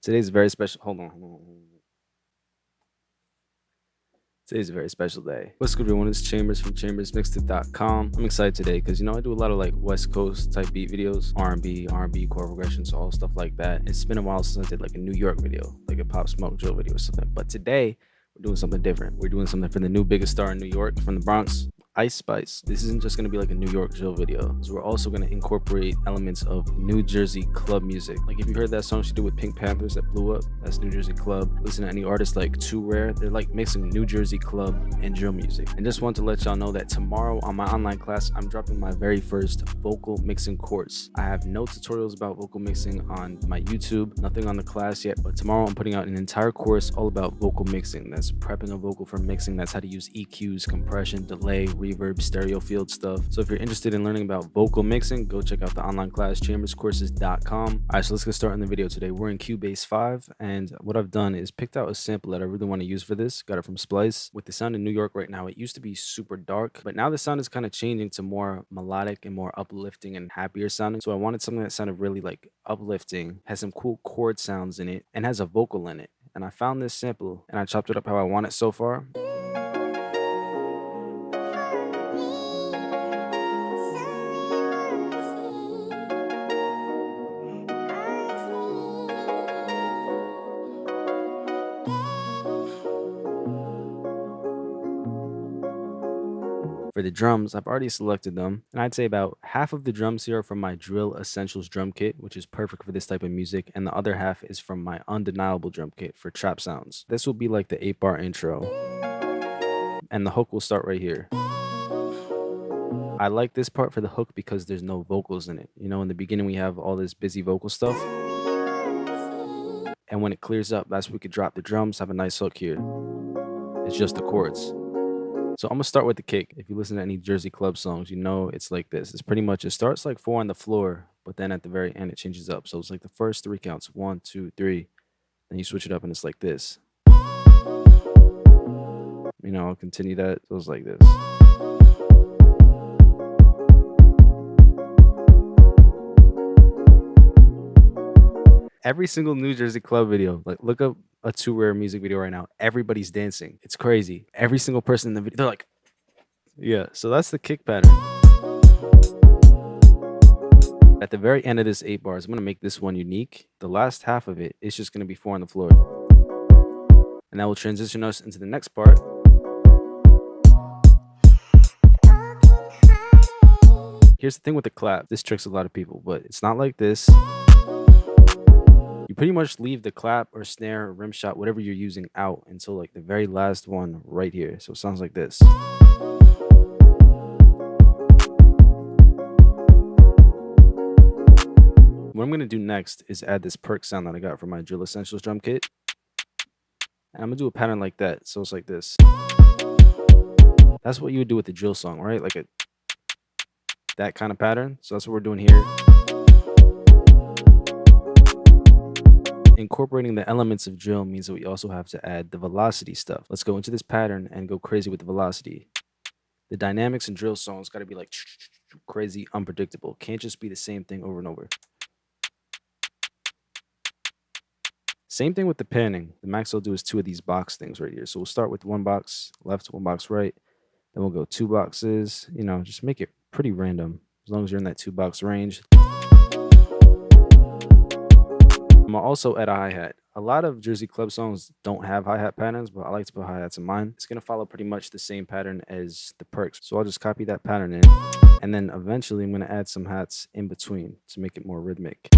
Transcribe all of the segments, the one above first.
Today's a very special. Hold on, hold on, hold on. Today's a very special day. What's good, everyone? It's Chambers from chambersmixedit.com. I'm excited today because I do a lot of like West Coast type beat videos, R&B, chord progressions, all stuff like that. It's been a while since I did like a New York video, like a Pop Smoke drill video or something. But today we're doing something different. We're doing something for the new biggest star in New York, from the Bronx, Ice Spice. This isn't just going to be like a New York drill video. So we're also going to incorporate elements of New Jersey club music. Like if you heard that song she did with Pink Panthers that blew up, that's New Jersey club. Listen to any artist like Too Rare, they're like mixing New Jersey club and drill music. And just want to let y'all know that tomorrow on my online class, I'm dropping my very first vocal mixing course. I have no tutorials about vocal mixing on my YouTube, nothing on the class yet, but tomorrow I'm putting out an entire course all about vocal mixing. That's prepping a vocal for mixing. That's how to use EQs, compression, delay, reverb, stereo field stuff. So if you're interested in learning about vocal mixing, go check out the online class, chamberscourses.com. All right, so let's get started on the video today. We're in Cubase 5, and what I've done is picked out a sample that I really want to use for this. Got it from Splice. With the sound in New York right now, it used to be super dark, but now the sound is kind of changing to more melodic and more uplifting and happier sounding. So I wanted something that sounded really like uplifting, has some cool chord sounds in it, and has a vocal in it. And I found this sample and I chopped it up how I want it so far. For the drums, I've already selected them, and I'd say about half of the drums here are from my Drill Essentials drum kit, which is perfect for this type of music, and the other half is from my Undeniable drum kit for trap sounds. This will be like the 8-bar intro, and the hook will start right here. I like this part for the hook because there's no vocals in it. In the beginning we have all this busy vocal stuff, and when it clears up, that's when we could drop the drums, have a nice hook here. It's just the chords. So I'm gonna start with the kick. If you listen to any Jersey club songs, it's like this. It's pretty much, it starts like 4 on the floor, but then at the very end it changes up. So it's like the first 3 counts, 1, 2, 3, then you switch it up and it's like this. I'll continue that. So it's like this. Every single New Jersey club video, like look up a Too Rare music video right now, everybody's dancing. It's crazy. Every single person in the video, they're like, yeah. So that's the kick pattern. At the very end of this 8 bars, I'm gonna make this one unique. The last half of it is just gonna be 4 on the floor, and that will transition us into the next part. Here's the thing with the clap. This tricks a lot of people, but it's not like this. You pretty much leave the clap or snare or rim shot, whatever you're using, out until like the very last one right here. So it sounds like this. What I'm going to do next is add this perk sound that I got from my Drill Essentials drum kit. And I'm going to do a pattern like that. So it's like this. That's what you would do with the drill song, right? Like that kind of pattern. So that's what we're doing here. Incorporating the elements of drill means that we also have to add the velocity stuff. Let's go into this pattern and go crazy with the velocity. The dynamics in drill songs got to be like crazy, unpredictable. Can't just be the same thing over and over. Same thing with the panning. The max I'll do is 2 of these box things right here. So we'll start with 1 box left, 1 box right. Then we'll go 2 boxes. Just make it pretty random as long as you're in that 2-box range. I'm gonna also add a hi-hat. A lot of Jersey club songs don't have hi-hat patterns, but I like to put hi-hats in mine. It's gonna follow pretty much the same pattern as the perks. So I'll just copy that pattern in, and then eventually I'm gonna add some hats in between to make it more rhythmic.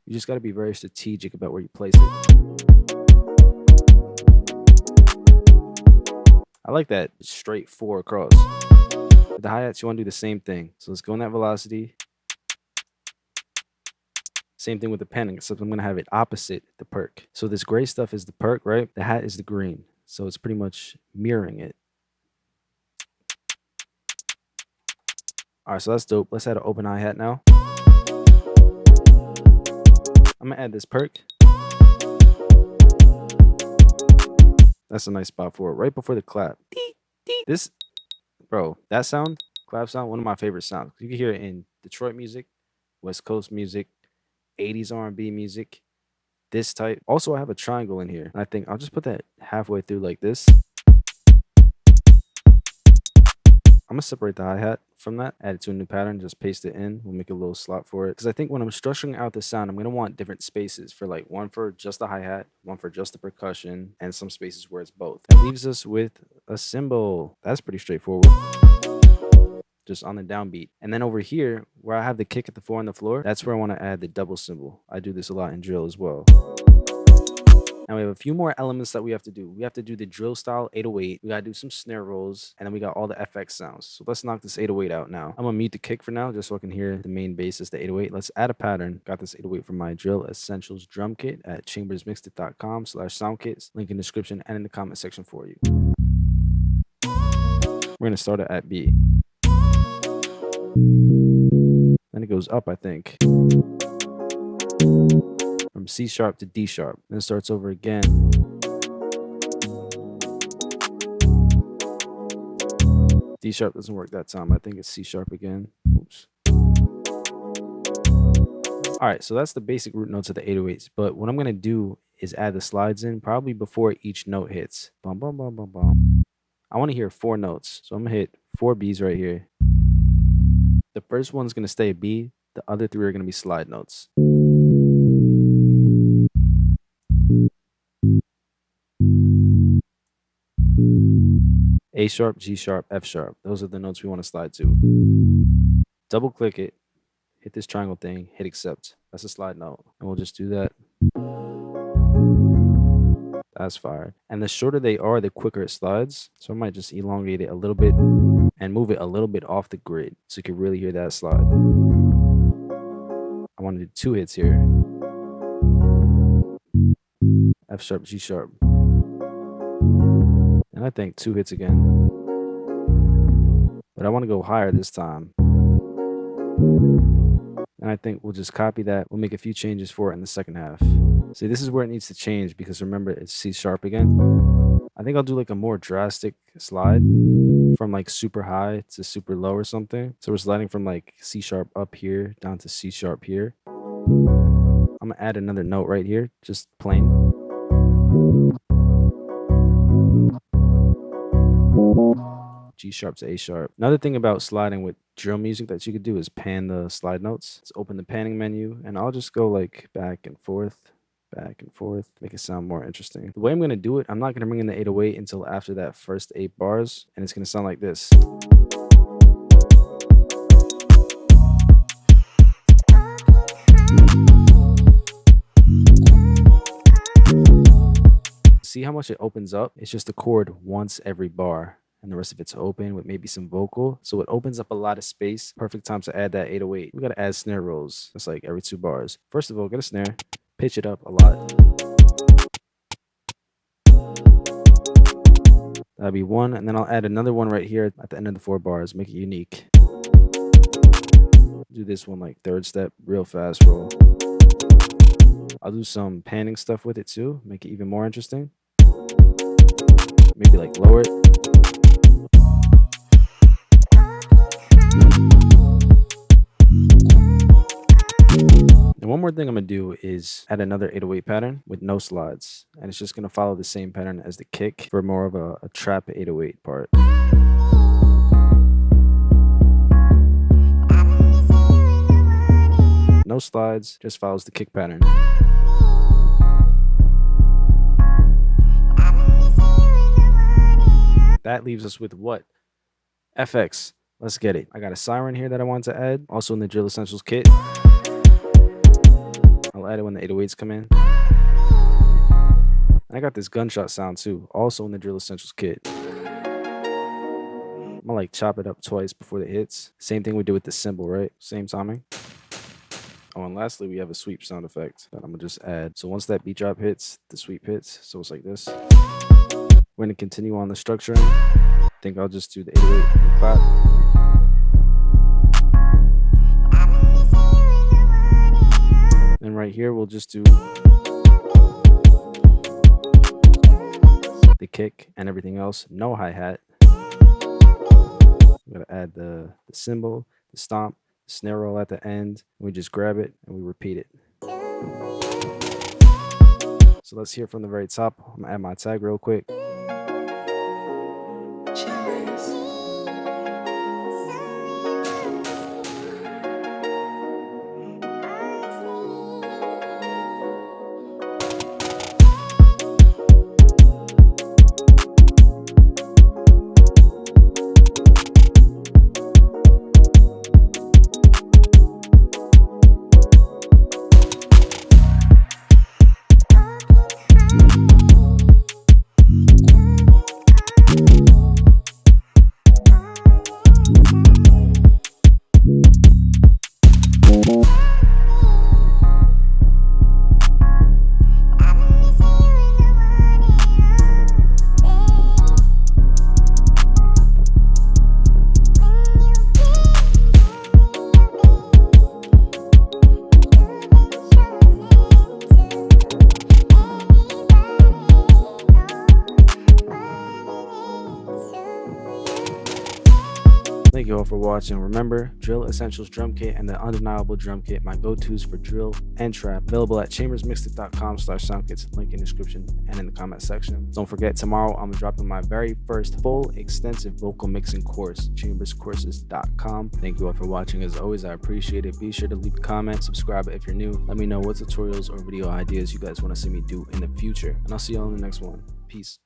You just gotta be very strategic about where you place it. I like that straight 4 across. With the hi-hats, you wanna do the same thing. So let's go in that velocity. Same thing with the panning, except I'm going to have it opposite the perk. So this gray stuff is the perk, right? The hat is the green. So it's pretty much mirroring it. All right, so that's dope. Let's add an open hi-hat now. I'm going to add this perk. That's a nice spot for it, right before the clap. This, bro, that sound, clap sound, one of my favorite sounds. You can hear it in Detroit music, West Coast music, 80s R&B music, this type. Also, I have a triangle in here. And I think I'll just put that halfway through like this. I'm gonna separate the hi-hat from that, add it to a new pattern, just paste it in. We'll make a little slot for it. Because I think when I'm structuring out the sound, I'm gonna want different spaces for like one for just the hi-hat, one for just the percussion, and some spaces where it's both. That leaves us with a cymbal. That's pretty straightforward. Just on the downbeat. And then over here, where I have the kick at the 4 on the floor, that's where I want to add the double cymbal. I do this a lot in drill as well. Now we have a few more elements that we have to do. We have to do the drill style 808. We gotta do some snare rolls, and then we got all the FX sounds. So let's knock this 808 out now. I'm gonna mute the kick for now, just so I can hear the main bass is the 808. Let's add a pattern. Got this 808 from my Drill Essentials drum kit at chambersmixedit.com/soundkits. Link in the description and in the comment section for you. We're gonna start it at B. Then it goes up, I think. From C sharp to D sharp. Then it starts over again. D sharp doesn't work that time. I think it's C sharp again. Oops. Alright, so that's the basic root notes of the 808s. But what I'm going to do is add the slides in probably before each note hits. Bum, bum, bum, bum, bum. I want to hear 4 notes. So I'm going to hit 4 Bs right here. The first one's going to stay a B. The other 3 are going to be slide notes. A sharp, G sharp, F sharp. Those are the notes we want to slide to. Double click it, hit this triangle thing, hit accept. That's a slide note. And we'll just do that. That's fire. And the shorter they are, the quicker it slides. So I might just elongate it a little bit and move it a little bit off the grid so you can really hear that slide. I want to do 2 hits here. F sharp, G sharp. And I think 2 hits again. But I want to go higher this time. And I think we'll just copy that. We'll make a few changes for it in the second half. See, this is where it needs to change because remember, it's C sharp again. I think I'll do like a more drastic slide from like super high to super low or something. So we're sliding from like C sharp up here down to C sharp here. I'm going to add another note right here, just plain. G sharp to A sharp. Another thing about sliding with drill music that you could do is pan the slide notes. Let's open the panning menu and I'll just go like back and forth, make it sound more interesting. The way I'm going to do it, I'm not going to bring in the 808 until after that first 8 bars, and it's going to sound like this. See how much it opens up? It's just a chord once every bar. And the rest of it's open with maybe some vocal. So it opens up a lot of space. Perfect time to add that 808. We got to add snare rolls. That's like every 2 bars. First of all, get a snare, pitch it up a lot. That'll be 1. And then I'll add another one right here at the end of the 4 bars. Make it unique. Do this one like 3rd step, real fast roll. I'll do some panning stuff with it too. Make it even more interesting. Maybe like lower it. And one more thing I'm going to do is add another 808 pattern with no slides. And it's just going to follow the same pattern as the kick for more of a trap 808 part. No slides, just follows the kick pattern. That leaves us with what? FX. Let's get it. I got a siren here that I want to add. Also in the Drill Essentials kit. I'll add it when the 808s come in. And I got this gunshot sound too. Also in the Drill Essentials kit. I'm gonna like chop it up twice before the hits. Same thing we did with the cymbal, right? Same timing. Oh, and lastly, we have a sweep sound effect that I'm gonna just add. So once that beat drop hits, the sweep hits. So it's like this. We're gonna continue on the structuring. I think I'll just do the 808 and clap. And right here, we'll just do the kick and everything else. No hi-hat. I'm gonna add the cymbal, the stomp, the snare roll at the end. And we just grab it and we repeat it. So let's hear from the very top. I'm gonna add my tag real quick. Thank you all for watching. Remember, Drill Essentials Drum Kit and the Undeniable Drum Kit, my go-tos for drill and trap, available at chambersmixedit.com/soundkits, link in the description and in the comment section. Don't forget, tomorrow I'm dropping my very first full extensive vocal mixing course, chamberscourses.com. Thank you all for watching. As always, I appreciate it. Be sure to leave a comment, subscribe if you're new. Let me know what tutorials or video ideas you guys want to see me do in the future, and I'll see you all in the next one. Peace.